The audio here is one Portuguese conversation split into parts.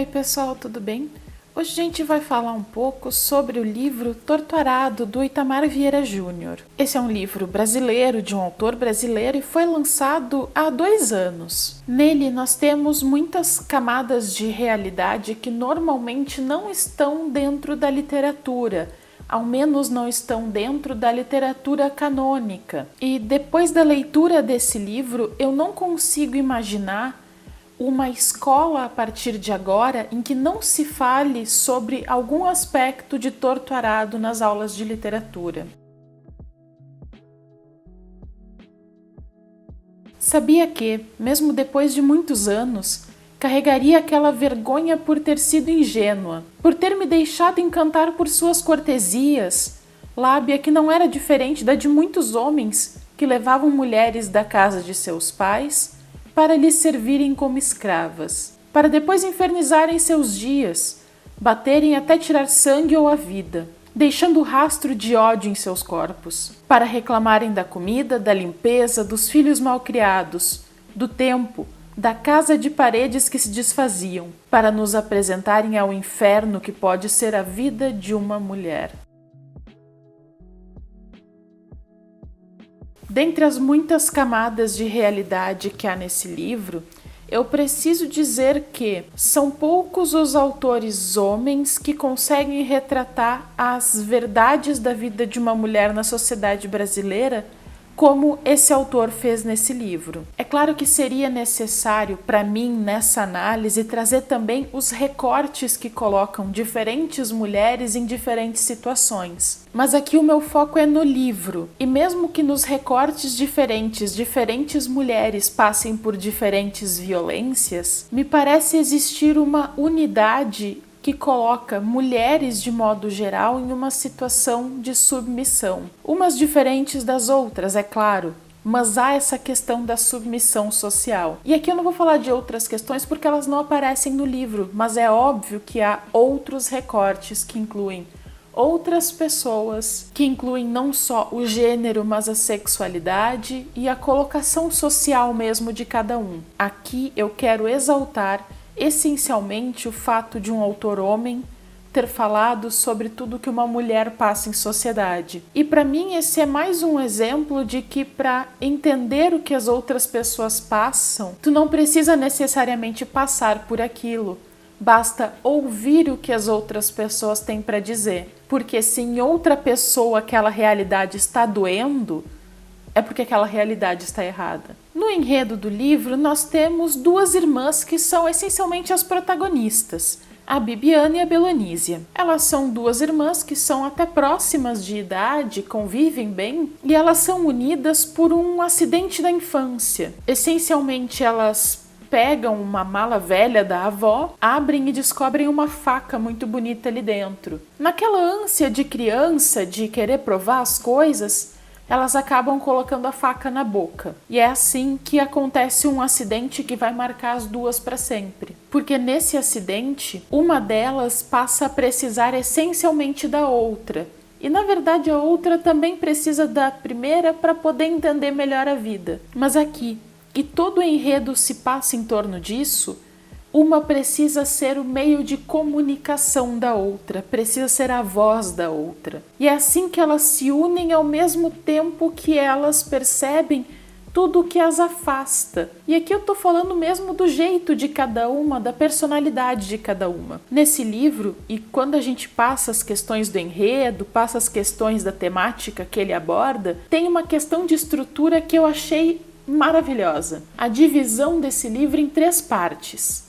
Oi pessoal, tudo bem? Hoje a gente vai falar um pouco sobre o livro Torto Arado, do Itamar Vieira Júnior. Esse é um livro brasileiro, de um autor brasileiro, e foi lançado há 2 anos. Nele nós temos muitas camadas de realidade que normalmente não estão dentro da literatura, ao menos não estão dentro da literatura canônica. E depois da leitura desse livro, eu não consigo imaginar uma escola a partir de agora em que não se fale sobre algum aspecto de Torto Arado nas aulas de literatura. Sabia que, mesmo depois de muitos anos, carregaria aquela vergonha por ter sido ingênua, por ter me deixado encantar por suas cortesias, lábia que não era diferente da de muitos homens que levavam mulheres da casa de seus pais para lhes servirem como escravas, para depois infernizarem seus dias, baterem até tirar sangue ou a vida, deixando rastro de ódio em seus corpos, para reclamarem da comida, da limpeza, dos filhos malcriados, do tempo, da casa de paredes que se desfaziam, para nos apresentarem ao inferno que pode ser a vida de uma mulher. Dentre as muitas camadas de realidade que há nesse livro, eu preciso dizer que são poucos os autores homens que conseguem retratar as verdades da vida de uma mulher na sociedade brasileira como esse autor fez nesse livro. É claro que seria necessário, para mim, nessa análise, trazer também os recortes que colocam diferentes mulheres em diferentes situações. Mas aqui o meu foco é no livro, e mesmo que nos recortes diferentes mulheres passem por diferentes violências, me parece existir uma unidade que coloca mulheres de modo geral em uma situação de submissão. Umas diferentes das outras, é claro, mas há essa questão da submissão social. E aqui eu não vou falar de outras questões porque elas não aparecem no livro, mas é óbvio que há outros recortes que incluem outras pessoas, que incluem não só o gênero, mas a sexualidade e a colocação social mesmo de cada um. Aqui eu quero exaltar essencialmente o fato de um autor homem ter falado sobre tudo que uma mulher passa em sociedade. E para mim esse é mais um exemplo de que para entender o que as outras pessoas passam, tu não precisa necessariamente passar por aquilo. Basta ouvir o que as outras pessoas têm para dizer. Porque se em outra pessoa aquela realidade está doendo, é porque aquela realidade está errada. No enredo do livro, nós temos 2 irmãs que são essencialmente as protagonistas, a Bibiana e a Belonísia. Elas são 2 irmãs que são até próximas de idade, convivem bem, e elas são unidas por um acidente da infância. Essencialmente, elas pegam uma mala velha da avó, abrem e descobrem uma faca muito bonita ali dentro. Naquela ânsia de criança, de querer provar as coisas, elas acabam colocando a faca na boca. E é assim que acontece um acidente que vai marcar as 2 para sempre. Porque nesse acidente, uma delas passa a precisar essencialmente da outra. E na verdade a outra também precisa da primeira para poder entender melhor a vida. Mas aqui, e todo o enredo se passa em torno disso, uma precisa ser o meio de comunicação da outra, precisa ser a voz da outra. E é assim que elas se unem ao mesmo tempo que elas percebem tudo o que as afasta. E aqui eu tô falando mesmo do jeito de cada uma, da personalidade de cada uma. Nesse livro, e quando a gente passa as questões do enredo, passa as questões da temática que ele aborda, tem uma questão de estrutura que eu achei maravilhosa. A divisão desse livro em 3 partes.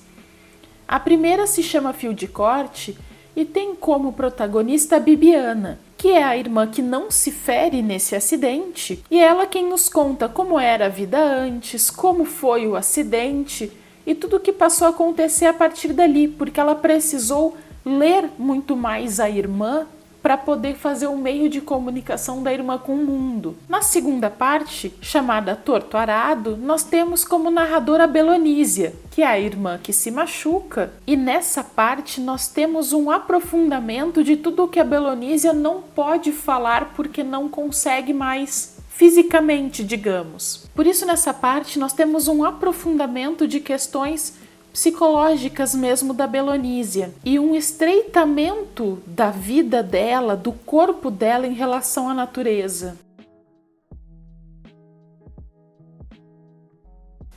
A primeira se chama Fio de Corte e tem como protagonista a Bibiana, que é a irmã que não se fere nesse acidente, e ela quem nos conta como era a vida antes, como foi o acidente e tudo o que passou a acontecer a partir dali, porque ela precisou ler muito mais a irmã para poder fazer um meio de comunicação da irmã com o mundo. Na segunda parte, chamada Torto Arado, nós temos como narradora a Belonísia, que é a irmã que se machuca, e nessa parte nós temos um aprofundamento de tudo o que a Belonísia não pode falar porque não consegue mais fisicamente, digamos. Por isso nessa parte nós temos um aprofundamento de questões psicológicas mesmo da Belonísia e um estreitamento da vida dela, do corpo dela em relação à natureza.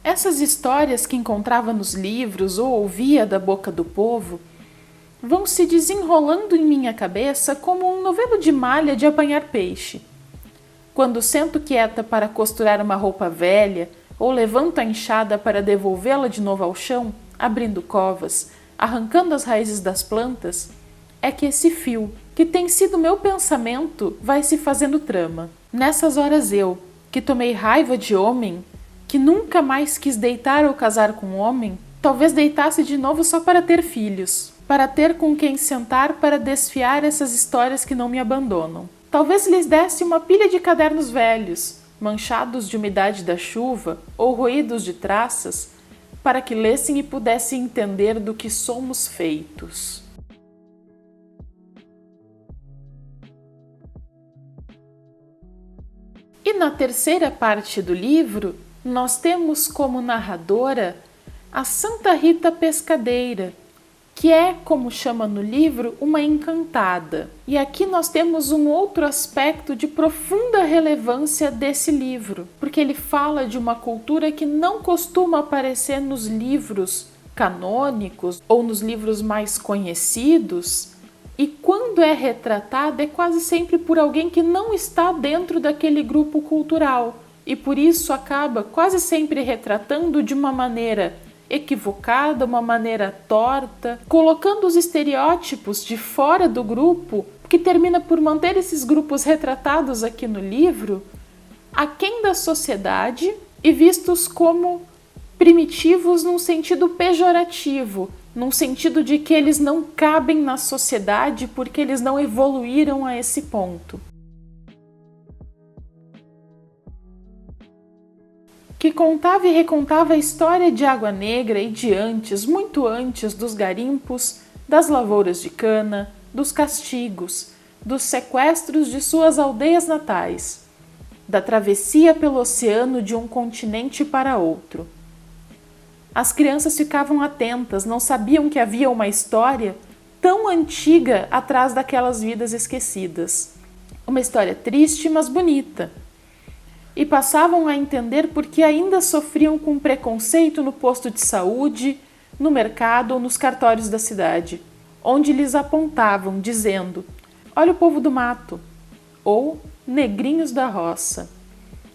Essas histórias que encontrava nos livros ou ouvia da boca do povo vão se desenrolando em minha cabeça como um novelo de malha de apanhar peixe. Quando sento quieta para costurar uma roupa velha ou levanto a enxada para devolvê-la de novo ao chão, abrindo covas, arrancando as raízes das plantas, é que esse fio, que tem sido meu pensamento, vai se fazendo trama. Nessas horas eu, que tomei raiva de homem, que nunca mais quis deitar ou casar com um homem, talvez deitasse de novo só para ter filhos, para ter com quem sentar para desfiar essas histórias que não me abandonam. Talvez lhes desse uma pilha de cadernos velhos, manchados de umidade da chuva ou roídos de traças, para que lessem e pudessem entender do que somos feitos. E na terceira parte do livro, nós temos como narradora a Santa Rita Pescadeira, que é, como chama no livro, uma encantada. E aqui nós temos um outro aspecto de profunda relevância desse livro, porque ele fala de uma cultura que não costuma aparecer nos livros canônicos ou nos livros mais conhecidos, e quando é retratada é quase sempre por alguém que não está dentro daquele grupo cultural, e por isso acaba quase sempre retratando de uma maneira equivocada, uma maneira torta, colocando os estereótipos de fora do grupo, que termina por manter esses grupos retratados aqui no livro, aquém da sociedade e vistos como primitivos num sentido pejorativo, num sentido de que eles não cabem na sociedade porque eles não evoluíram a esse ponto. Que contava e recontava a história de Água Negra e de antes, muito antes dos garimpos, das lavouras de cana, dos castigos, dos sequestros de suas aldeias natais, da travessia pelo oceano de um continente para outro. As crianças ficavam atentas, não sabiam que havia uma história tão antiga atrás daquelas vidas esquecidas. Uma história triste, mas bonita. E passavam a entender por que ainda sofriam com preconceito no posto de saúde, no mercado ou nos cartórios da cidade, onde lhes apontavam, dizendo: "Olha o povo do mato", ou "negrinhos da roça".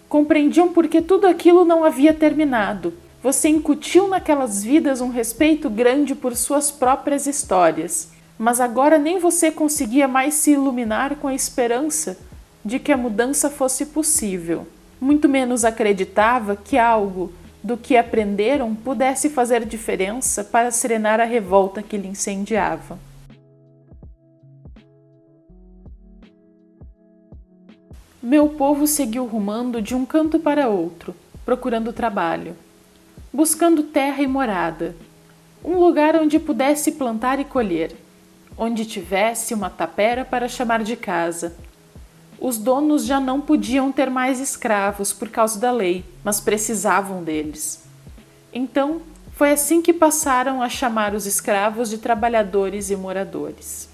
Compreendiam porque tudo aquilo não havia terminado. Você incutiu naquelas vidas um respeito grande por suas próprias histórias, mas agora nem você conseguia mais se iluminar com a esperança de que a mudança fosse possível. Muito menos acreditava que algo do que aprenderam pudesse fazer diferença para serenar a revolta que lhe incendiava. Meu povo seguiu rumando de um canto para outro, procurando trabalho, buscando terra e morada, um lugar onde pudesse plantar e colher, onde tivesse uma tapera para chamar de casa. Os donos já não podiam ter mais escravos por causa da lei, mas precisavam deles. Então, foi assim que passaram a chamar os escravos de trabalhadores e moradores.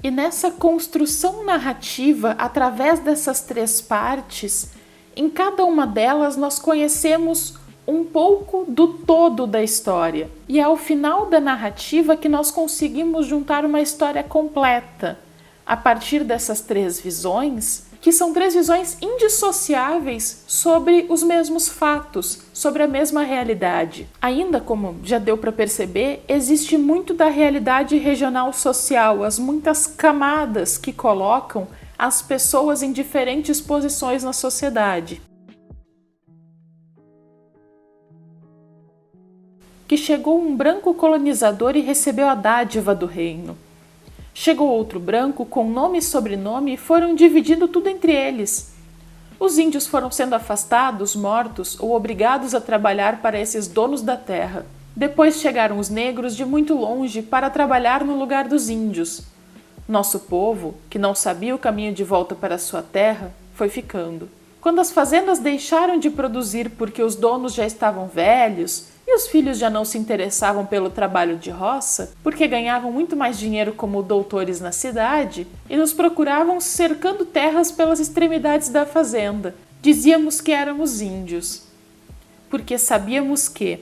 E nessa construção narrativa, através dessas três partes, em cada uma delas nós conhecemos um pouco do todo da história. E é ao final da narrativa que nós conseguimos juntar uma história completa, a partir dessas três visões, que são três visões indissociáveis sobre os mesmos fatos, sobre a mesma realidade. Ainda, como já deu para perceber, existe muito da realidade regional social, as muitas camadas que colocam as pessoas em diferentes posições na sociedade. Que chegou um branco colonizador e recebeu a dádiva do reino. Chegou outro branco com nome e sobrenome e foram dividindo tudo entre eles. Os índios foram sendo afastados, mortos ou obrigados a trabalhar para esses donos da terra. Depois chegaram os negros de muito longe para trabalhar no lugar dos índios. Nosso povo, que não sabia o caminho de volta para sua terra, foi ficando. Quando as fazendas deixaram de produzir porque os donos já estavam velhos e os filhos já não se interessavam pelo trabalho de roça, porque ganhavam muito mais dinheiro como doutores na cidade e nos procuravam cercando terras pelas extremidades da fazenda, dizíamos que éramos índios. Porque sabíamos que,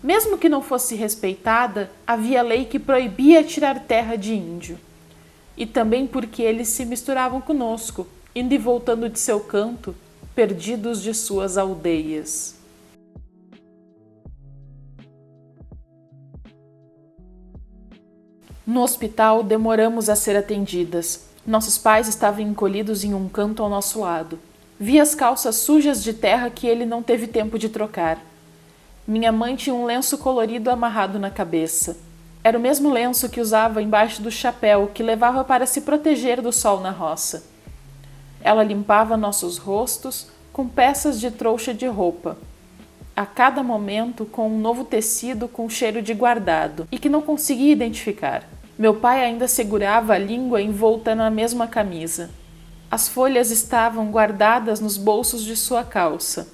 mesmo que não fosse respeitada, havia lei que proibia tirar terra de índio. E também porque eles se misturavam conosco, indo e voltando de seu canto, perdidos de suas aldeias. No hospital, demoramos a ser atendidas. Nossos pais estavam encolhidos em um canto ao nosso lado. Vi as calças sujas de terra que ele não teve tempo de trocar. Minha mãe tinha um lenço colorido amarrado na cabeça. Era o mesmo lenço que usava embaixo do chapéu que levava para se proteger do sol na roça. Ela limpava nossos rostos com peças de trouxa de roupa, a cada momento com um novo tecido com cheiro de guardado e que não conseguia identificar. Meu pai ainda segurava a língua envolta na mesma camisa. As folhas estavam guardadas nos bolsos de sua calça,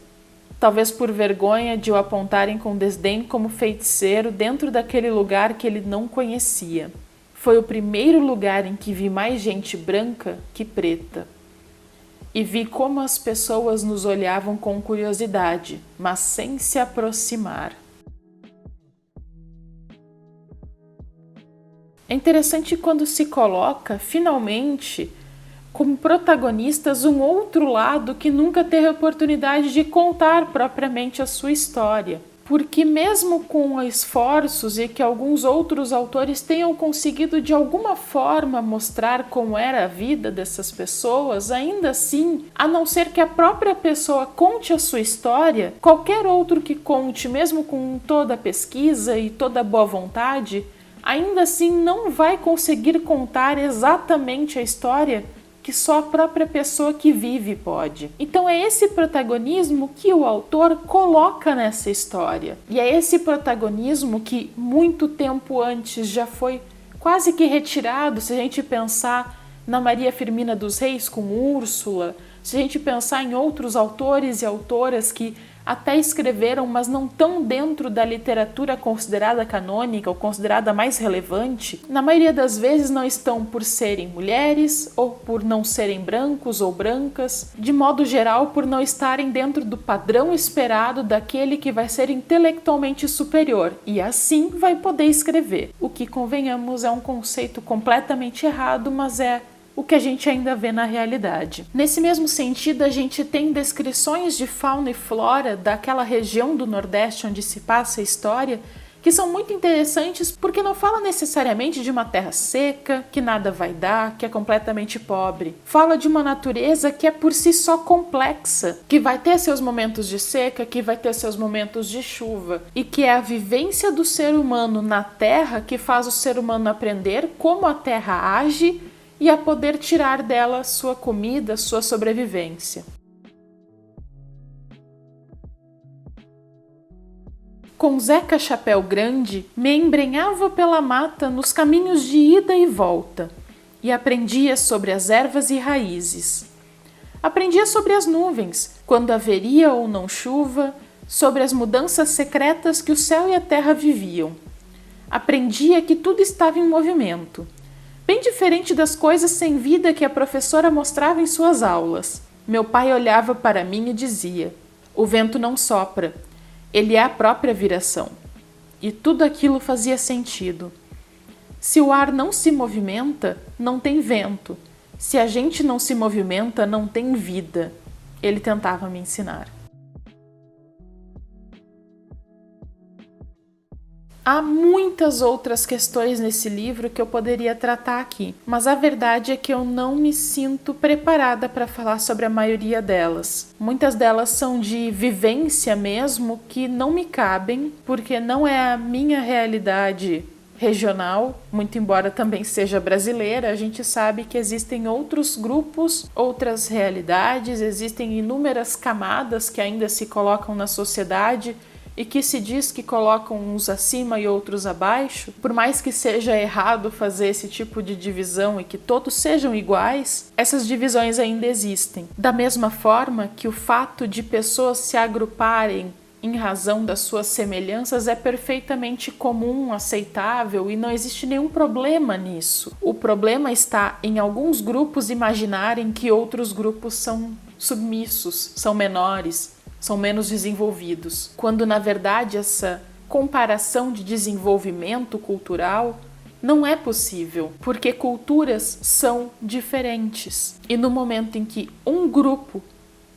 talvez por vergonha de o apontarem com desdém como feiticeiro dentro daquele lugar que ele não conhecia. Foi o primeiro lugar em que vi mais gente branca que preta. E vi como as pessoas nos olhavam com curiosidade, mas sem se aproximar. É interessante quando se coloca, finalmente, como protagonistas um outro lado que nunca teve a oportunidade de contar propriamente a sua história. Porque mesmo com esforços e que alguns outros autores tenham conseguido de alguma forma mostrar como era a vida dessas pessoas, ainda assim, a não ser que a própria pessoa conte a sua história, qualquer outro que conte, mesmo com toda a pesquisa e toda a boa vontade, ainda assim não vai conseguir contar exatamente a história que só a própria pessoa que vive pode. Então é esse protagonismo que o autor coloca nessa história. E é esse protagonismo que muito tempo antes já foi quase que retirado, se a gente pensar na Maria Firmina dos Reis com Úrsula, se a gente pensar em outros autores e autoras que até escreveram, mas não tão dentro da literatura considerada canônica ou considerada mais relevante, na maioria das vezes não estão por serem mulheres ou por não serem brancos ou brancas, de modo geral por não estarem dentro do padrão esperado daquele que vai ser intelectualmente superior e assim vai poder escrever. O que, convenhamos, é um conceito completamente errado, mas é o que a gente ainda vê na realidade. Nesse mesmo sentido, a gente tem descrições de fauna e flora daquela região do Nordeste onde se passa a história, que são muito interessantes porque não fala necessariamente de uma terra seca, que nada vai dar, que é completamente pobre. Fala de uma natureza que é por si só complexa, que vai ter seus momentos de seca, que vai ter seus momentos de chuva, e que é a vivência do ser humano na terra que faz o ser humano aprender como a terra age e a poder tirar dela sua comida, sua sobrevivência. Com Zeca Chapéu Grande, me embrenhava pela mata nos caminhos de ida e volta, e aprendia sobre as ervas e raízes. Aprendia sobre as nuvens, quando haveria ou não chuva, sobre as mudanças secretas que o céu e a terra viviam. Aprendia que tudo estava em movimento, bem diferente das coisas sem vida que a professora mostrava em suas aulas. Meu pai olhava para mim e dizia: "O vento não sopra, ele é a própria viração." E tudo aquilo fazia sentido. Se o ar não se movimenta, não tem vento. Se a gente não se movimenta, não tem vida. Ele tentava me ensinar. Há muitas outras questões nesse livro que eu poderia tratar aqui, mas a verdade é que eu não me sinto preparada para falar sobre a maioria delas. Muitas delas são de vivência mesmo, que não me cabem, porque não é a minha realidade regional, muito embora também seja brasileira. A gente sabe que existem outros grupos, outras realidades, existem inúmeras camadas que ainda se colocam na sociedade e que se diz que colocam uns acima e outros abaixo, por mais que seja errado fazer esse tipo de divisão e que todos sejam iguais, essas divisões ainda existem. Da mesma forma que o fato de pessoas se agruparem em razão das suas semelhanças é perfeitamente comum, aceitável e não existe nenhum problema nisso. O problema está em alguns grupos imaginarem que outros grupos são submissos, são menores, são menos desenvolvidos, quando na verdade essa comparação de desenvolvimento cultural não é possível, porque culturas são diferentes. E no momento em que um grupo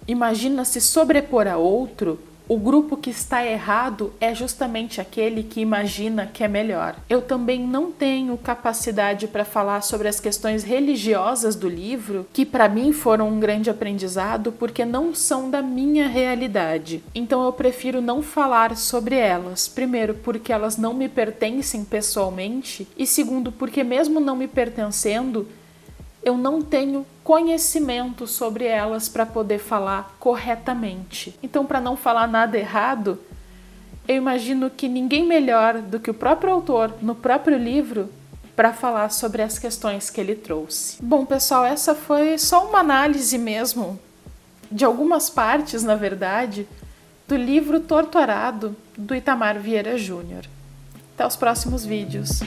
imagina se sobrepor a outro, o grupo que está errado é justamente aquele que imagina que é melhor. Eu também não tenho capacidade para falar sobre as questões religiosas do livro, que para mim foram um grande aprendizado porque não são da minha realidade. Então eu prefiro não falar sobre elas. Primeiro, porque elas não me pertencem pessoalmente, e segundo, porque mesmo não me pertencendo, eu não tenho conhecimento sobre elas para poder falar corretamente. Então, para não falar nada errado, eu imagino que ninguém melhor do que o próprio autor, no próprio livro, para falar sobre as questões que ele trouxe. Bom, pessoal, essa foi só uma análise mesmo, de algumas partes, na verdade, do livro Torturado, do Itamar Vieira Júnior. Até os próximos vídeos.